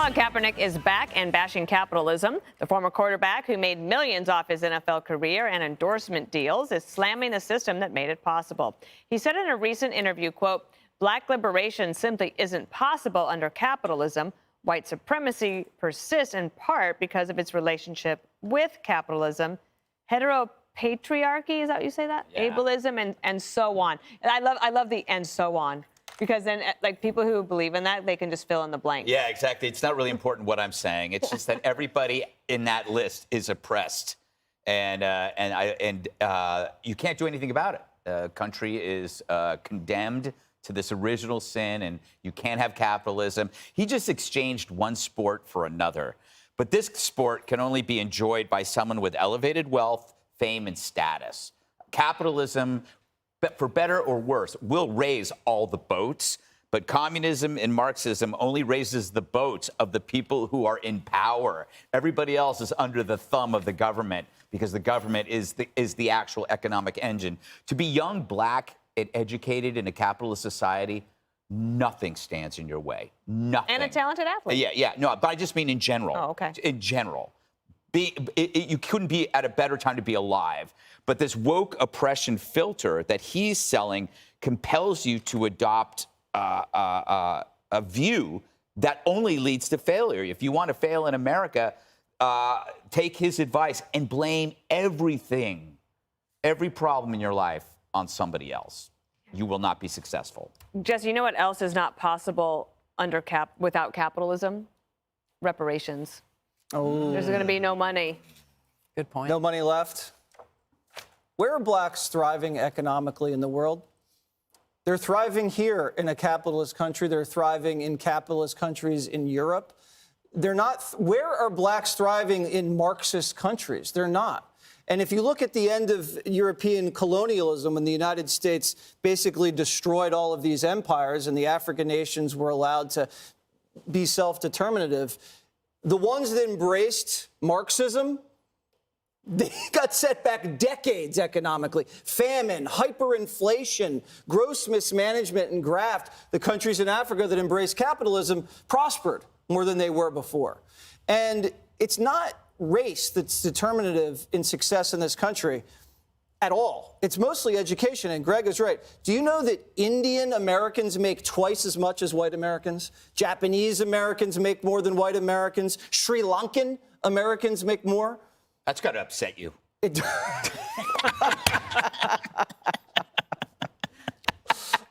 Colin Kaepernick is back and bashing capitalism. The former quarterback, who made millions off his NFL career and endorsement deals, is slamming the system that made it possible. He said in a recent interview, quote, "Black liberation simply isn't possible under capitalism. White supremacy persists in part because of its relationship with capitalism. Heteropatriarchy, is that what you say that? Yeah. Ableism and so on." And I love the "and so on." Because then, like, people who believe in that, they can just fill in the blanks. Yeah, exactly. It's not really important what I'm saying. It's just that everybody in that list is oppressed, and you can't do anything about it. The country is condemned to this original sin, and you can't have capitalism. He just exchanged one sport for another. But this sport can only be enjoyed by someone with elevated wealth, fame, and status. Capitalism, but for better or worse, will raise all the boats. But communism and Marxism only raises the boats of the people who are in power. Everybody else is under the thumb of the government because the government is the actual economic engine. To be young, black, and educated in a capitalist society, nothing stands in your way. Nothing. And a talented athlete. Yeah. No, but I just mean in general. Oh, okay. In general. You couldn't be at a better time to be alive. But this woke oppression filter that he's selling compels you to adopt a view that only leads to failure. If you want to fail in America, take his advice and blame everything, every problem in your life on somebody else. You will not be successful. Jesse, you know what else is not possible without capitalism? Reparations. Oh. There's going to be no money. Good point. No money left. Where are blacks thriving economically in the world? They're thriving here in a capitalist country. They're thriving in capitalist countries in Europe. They're not. Where are blacks thriving in Marxist countries? They're not. And if you look at the end of European colonialism, when the United States basically destroyed all of these empires and the African nations were allowed to be self-determinative, the ones that embraced Marxism, they got set back decades economically. Famine, hyperinflation, gross mismanagement and graft. The countries in Africa that embraced capitalism prospered more than they were before. And it's not race that's determinative in success in this country at all. It's mostly education, and Greg is right. Do you know that Indian Americans make twice as much as white Americans? Japanese Americans make more than white Americans. Sri Lankan Americans make more. That's got to upset you.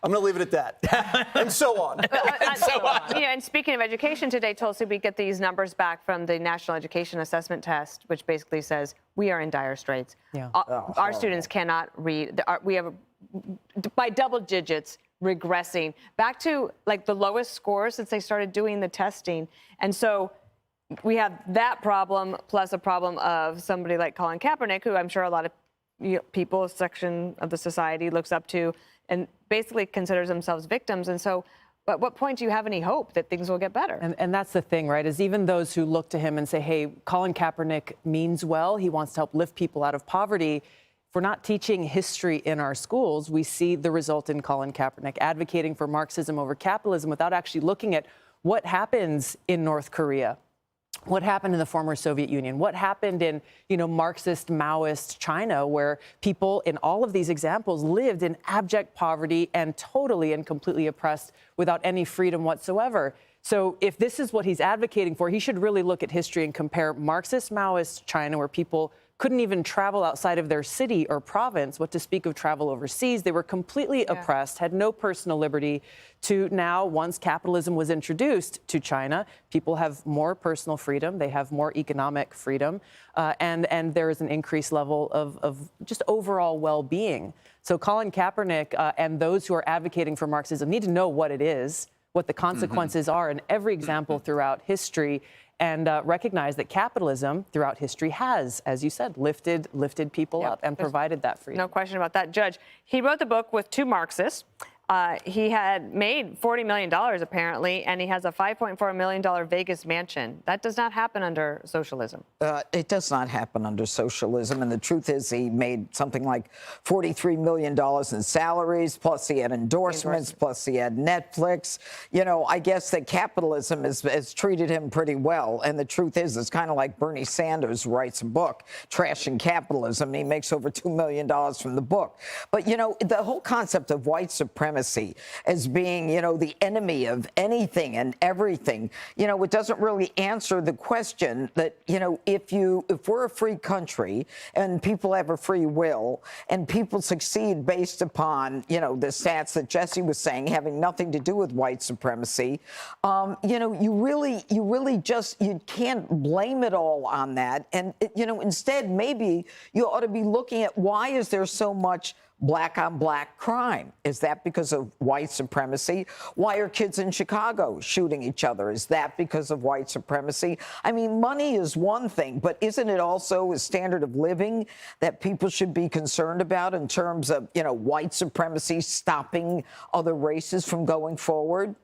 I'm going to leave it at that. And so on. And speaking of education today, Tulsi, we get these numbers back from the National Education Assessment Test, which basically says we are in dire straits. Yeah. Our students cannot read. We have, by double digits, regressing back to like the lowest scores since they started doing the testing. And so we have that problem plus a problem of somebody like Colin Kaepernick, who I'm sure a lot of people, a section of the society looks up to and basically considers themselves victims. And so at what point do you have any hope that things will get better? And that's the thing, right, is even those who look to him and say, hey, Colin Kaepernick means well, he wants to help lift people out of poverty. If we're not teaching history in our schools, we see the result in Colin Kaepernick advocating for Marxism over capitalism without actually looking at what happens in North Korea. What happened in the former Soviet Union? What happened in, Marxist, Maoist China, where people in all of these examples lived in abject poverty and totally and completely oppressed without any freedom whatsoever? So if this is what he's advocating for, he should really look at history and compare Marxist, Maoist China, where people couldn't even travel outside of their city or province, what to speak of travel overseas. They were completely oppressed, had no personal liberty, to now, once capitalism was introduced to China, people have more personal freedom, they have more economic freedom, and there is an increased level of just overall well-being. So Colin Kaepernick and those who are advocating for Marxism need to know what it is, what the consequences are in every example throughout history, and recognize that capitalism throughout history has, as you said, lifted people up and provided that freedom. No question about that. Judge, he wrote the book with two Marxists. he had made $40 million apparently, and he has a $5.4 million Vegas mansion. That does not happen under socialism. It does not happen under socialism. And the truth is he made something like $43 million in salaries, plus he had endorsements, plus he had Netflix. You know, I guess that capitalism has treated him pretty well. And the truth is, it's kind of like Bernie Sanders writes a book, Trashing Capitalism, and he makes over $2 million from the book. But, you know, the whole concept of white supremacy as being, you know, the enemy of anything and everything, you know, it doesn't really answer the question that, you know, if we're a free country and people have a free will and people succeed based upon, you know, the stats that Jesse was saying having nothing to do with white supremacy, you know, you can't blame it all on that. And, you know, instead, maybe you ought to be looking at why is there so much black on black crime? Is that because of white supremacy? Why are kids in Chicago shooting each other? Is that because of white supremacy? I mean, money is one thing, but isn't it also a standard of living that people should be concerned about in terms of, you know, white supremacy stopping other races from going forward?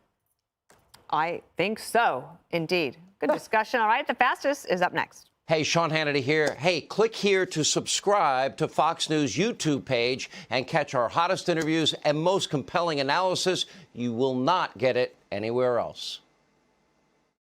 I think so, indeed. Good discussion. All right, the fastest is up next. Hey, Sean Hannity here. Hey, click here to subscribe to Fox News YouTube page and catch our hottest interviews and most compelling analysis. You will not get it anywhere else.